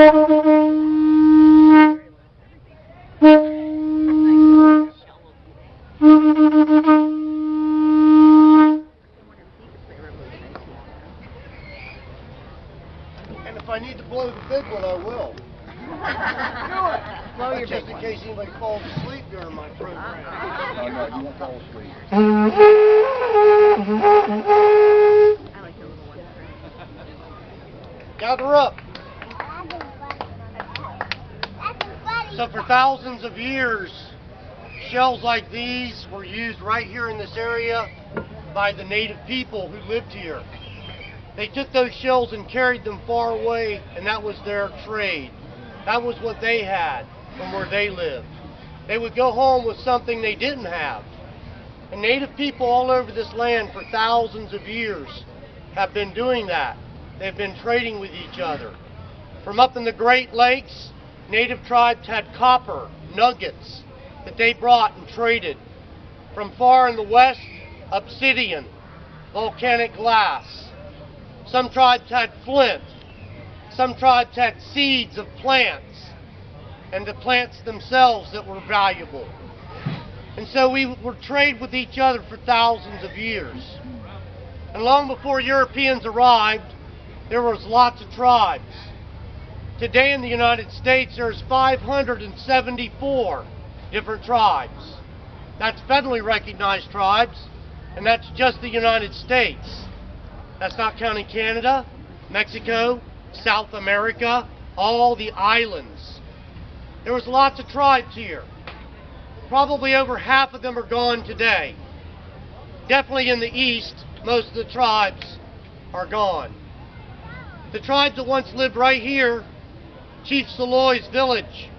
And if I need to blow the big one, I will. Do it. Blow your Just big in one. case anybody falls asleep during my program. No, you won't fall asleep. I like the little one. Gather up. So for thousands of years, shells like these were used right here in this area by the native people who lived here. They took those shells and carried them far away, and that was their trade. That was what they had from where they lived. They would go home with something they didn't have. And native people all over this land for thousands of years have been doing that. They've been trading with each other. From up in the Great Lakes, native tribes had copper nuggets that they brought and traded. From far in the west, obsidian, volcanic glass. Some tribes had flint. Some tribes had seeds of plants, and the plants themselves that were valuable. And so we would trade with each other for thousands of years. And long before Europeans arrived, there was lots of tribes. Today in the United States, there's 574 different tribes. That's federally recognized tribes, and that's just the United States. That's not counting Canada, Mexico, South America, all the islands. There was lots of tribes here. Probably over half of them are gone today. Definitely in the east, most of the tribes are gone. The tribes that once lived right here, Chief Saloy's village,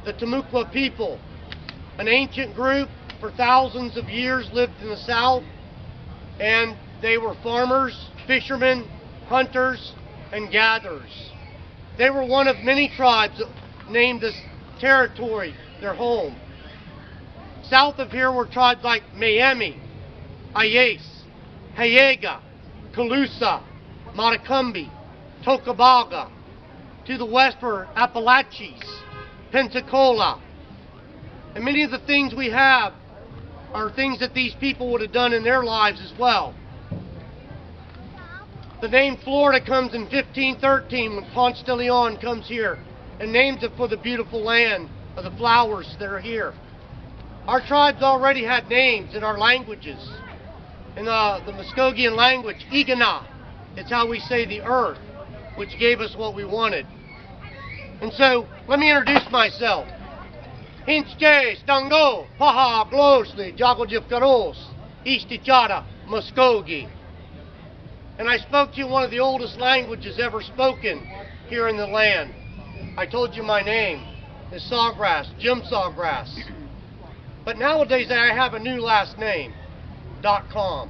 the Timucua people, an ancient group for thousands of years lived in the south, and they were farmers, fishermen, hunters, and gatherers. They were one of many tribes that named this territory their home. South of here were tribes like Miami, Ayes, Hayega, Calusa, Matacumbi, Tocobaga. To the west were Appalachians, Pensacola. And many of the things we have are things that these people would have done in their lives as well. The name Florida comes in 1513 when Ponce de Leon comes here and names it for the beautiful land of the flowers that are here. Our tribes already had names in our languages. In the Muskogean language, Igana is how we say the earth, which gave us what we wanted. And so, let me introduce myself. Hinchke, Stango, Paha, Glosli, Jagojifkaros, Istichara, Muskogee. And I spoke to you one of the oldest languages ever spoken here in the land. I told you my name is Sawgrass, Jim Sawgrass. But nowadays I have a new last name, .com.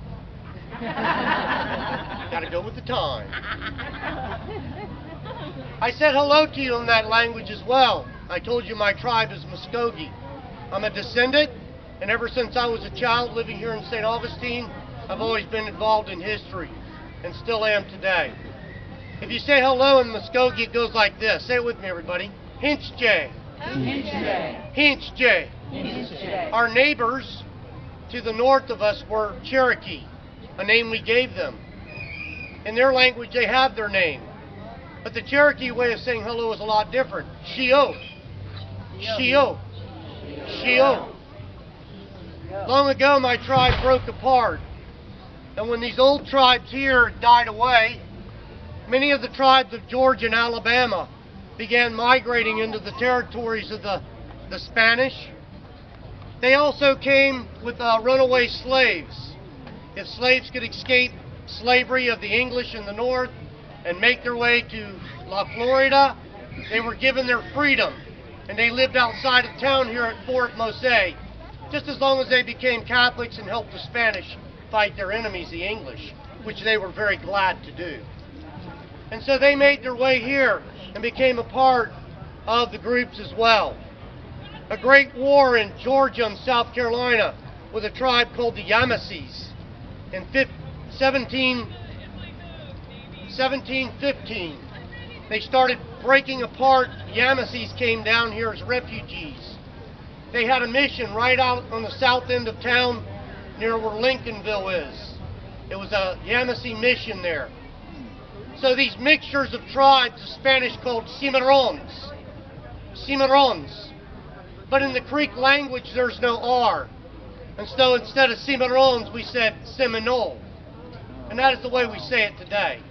Gotta go with the time. I said hello to you in that language as well. I told you my tribe is Muskogee. I'm a descendant, and ever since I was a child living here in St. Augustine, I've always been involved in history, and still am today. If you say hello in Muskogee, it goes like this. Say it with me, everybody. Hinchje. Hinchje. Hinchje. Hinchje. Our neighbors to the north of us were Cherokee, a name we gave them. In their language, they have their name. But the Cherokee way of saying hello is a lot different. Shio. Shio. Shio. Long ago, my tribe broke apart. And when these old tribes here died away, many of the tribes of Georgia and Alabama began migrating into the territories of the Spanish. They also came with runaway slaves. If slaves could escape slavery of the English in the north and make their way to La Florida, they were given their freedom. And they lived outside of town here at Fort Mose, just as long as they became Catholics and helped the Spanish fight their enemies, the English, which they were very glad to do. And so they made their way here and became a part of the groups as well. A great war in Georgia and South Carolina with a tribe called the Yamasees in 1715. They started breaking apart. Yamasees came down here as refugees. They had a mission right out on the south end of town near where Lincolnville is. It was a Yamasee mission there. So these mixtures of tribes, the Spanish called cimarrones. Cimarrones. But in the Creek language, there's no R. And so instead of cimarrones, we said Seminole. And that is the way we say it today.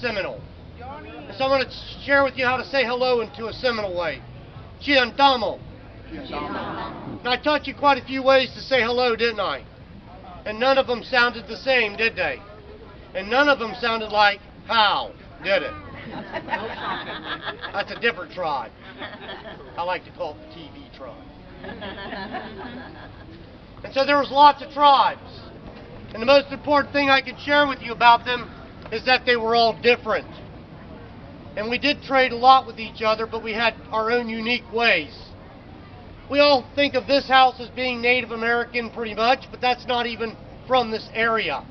Seminole. And so I'm going to share with you how to say hello into a Seminole way. Chiantamo. Now, I taught you quite a few ways to say hello, didn't I? And none of them sounded the same, did they? And none of them sounded like how, did it? That's a different tribe. I like to call it the TV tribe. And so there was lots of tribes. And the most important thing I could share with you about them is that they were all different. And we did trade a lot with each other, but we had our own unique ways. We all think of this house as being Native American pretty much, but that's not even from this area.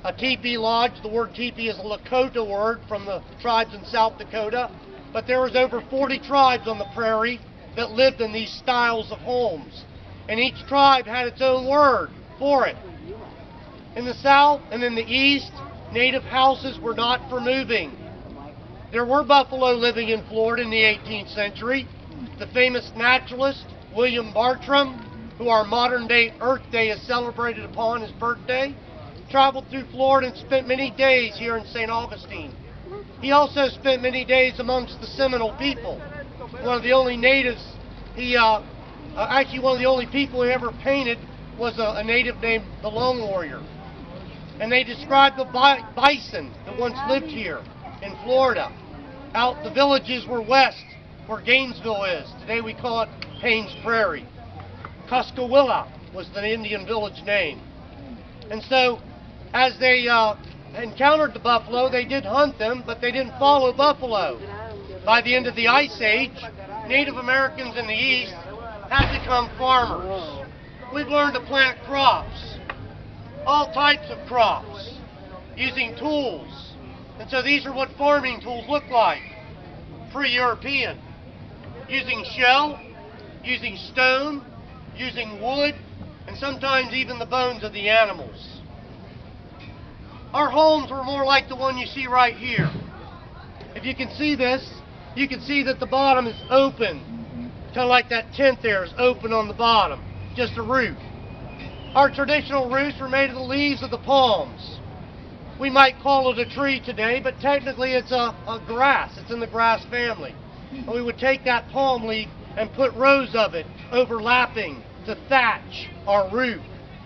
A teepee lodge, the word teepee is a Lakota word from the tribes in South Dakota, but there was over 40 tribes on the prairie that lived in these styles of homes. And each tribe had its own word for it. In the South and in the East, native houses were not for moving. There were buffalo living in Florida in the 18th century. The famous naturalist, William Bartram, who our modern day Earth Day is celebrated upon his birthday, traveled through Florida and spent many days here in St. Augustine. He also spent many days amongst the Seminole people. One of the only natives, actually one of the only people he ever painted was a native named the Lone Warrior. And they described the bison that once lived here in Florida. Out the villages were west, where Gainesville is. Today we call it Haynes Prairie. Cuscawilla was the Indian village name. And so, as they encountered the buffalo, they did hunt them, but they didn't follow buffalo. By the end of the Ice Age, Native Americans in the East had become farmers. We've learned to plant crops, all types of crops, using tools. And so these are what farming tools look like, pre-European. Using shell, using stone, using wood, and sometimes even the bones of the animals. Our homes were more like the one you see right here. If you can see this, you can see that the bottom is open. Kind of like that tent there is open on the bottom, just a roof. Our traditional roofs were made of the leaves of the palms. We might call it a tree today, but technically it's a grass. It's in the grass family. And we would take that palm leaf and put rows of it overlapping to thatch our roof.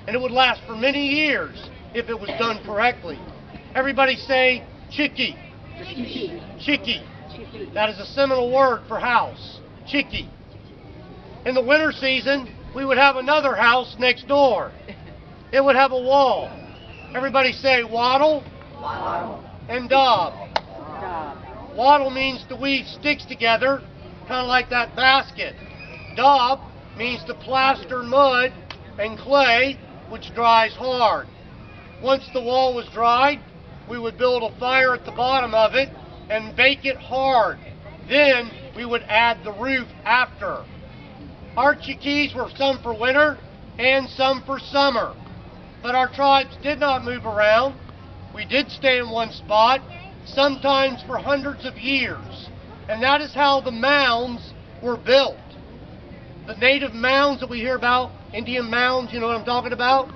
And it would last for many years if it was done correctly. Everybody say chickie. Chickie. That is a Seminole word for house. Chickie. In the winter season, we would have another house next door. It would have a wall. Everybody say wattle, wattle. And daub. Wattle means to weave sticks together, kind of like that basket. Daub means to plaster mud and clay, which dries hard. Once the wall was dried, we would build a fire at the bottom of it and bake it hard. Then we would add the roof after. Our chickees were some for winter and some for summer. But our tribes did not move around. We did stay in one spot, sometimes for hundreds of years. And that is how the mounds were built. The native mounds that we hear about, Indian mounds, you know what I'm talking about?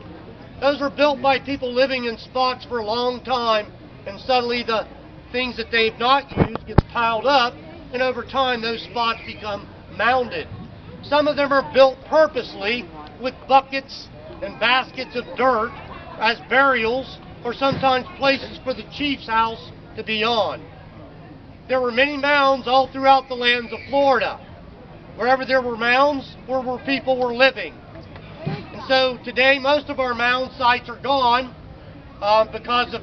Those were built by people living in spots for a long time, and suddenly the things that they've not used gets piled up, and over time those spots become mounded. Some of them are built purposely with buckets and baskets of dirt as burials, or sometimes places for the chief's house to be on. There were many mounds all throughout the lands of Florida. Wherever there were mounds, were where people were living. And so today most of our mound sites are gone because of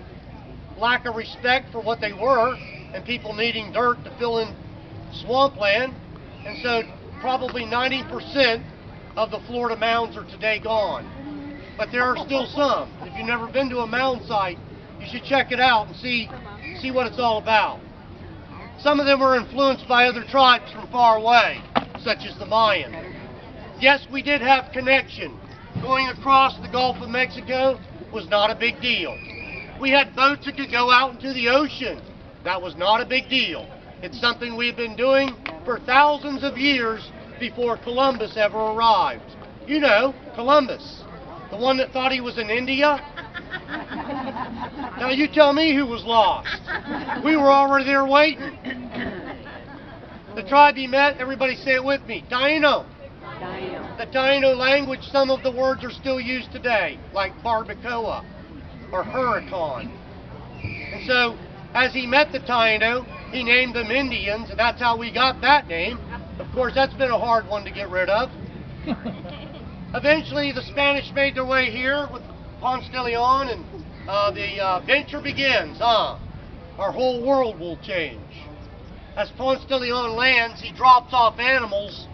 lack of respect for what they were and people needing dirt to fill in swampland. And so probably 90% of the Florida mounds are today gone. But there are still some. If you've never been to a mound site, you should check it out and see what it's all about. Some of them were influenced by other tribes from far away, such as the Mayan. Yes, we did have connection. Going across the Gulf of Mexico was not a big deal. We had boats that could go out into the ocean. That was not a big deal. It's something we've been doing for thousands of years before Columbus ever arrived. You know, Columbus, the one that thought he was in India. Now you tell me who was lost. We were already there waiting. The tribe he met, everybody say it with me, Taino. The Taino language, some of the words are still used today, like barbacoa or hurricane. And so, as he met the Taino, he named them Indians, and that's how we got that name. Of course, that's been a hard one to get rid of. Eventually, the Spanish made their way here with Ponce de Leon, and the venture begins. Our whole world will change. As Ponce de Leon lands, he drops off animals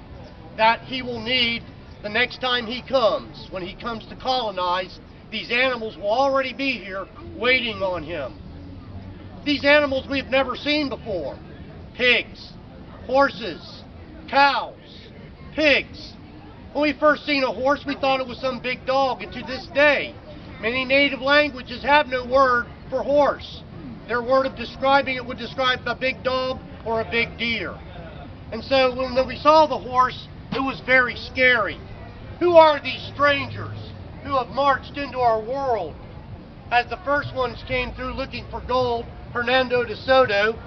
that he will need the next time he comes. When he comes to colonize, these animals will already be here waiting on him. These animals we've never seen before. Pigs, horses, cows, pigs. When we first seen a horse, we thought it was some big dog, and to this day, many native languages have no word for horse. Their word of describing it would describe a big dog or a big deer. And so when we saw the horse, it was very scary. Who are these strangers who have marched into our world? As the first ones came through looking for gold, Hernando de Soto,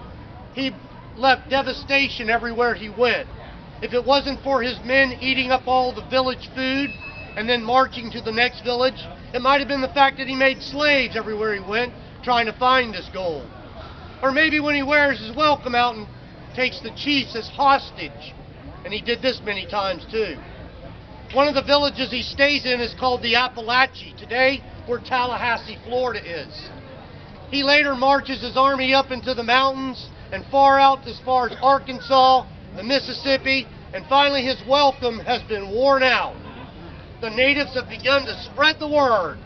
he left devastation everywhere he went. If it wasn't for his men eating up all the village food and then marching to the next village, it might have been the fact that he made slaves everywhere he went trying to find this gold. Or maybe when he wears his welcome out and takes the chiefs as hostage. And he did this many times too. One of the villages he stays in is called the Appalachie, today where Tallahassee, Florida is. He later marches his army up into the mountains and far out as far as Arkansas, the Mississippi, and finally his welcome has been worn out. The natives have begun to spread the word.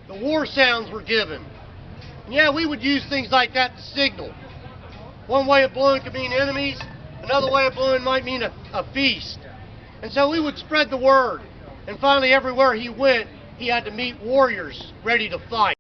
The war sounds were given. And yeah, we would use things like that to signal. One way of blowing could mean enemies, another way of blowing might mean a feast. And so we would spread the word. And finally, everywhere he went, he had to meet warriors ready to fight.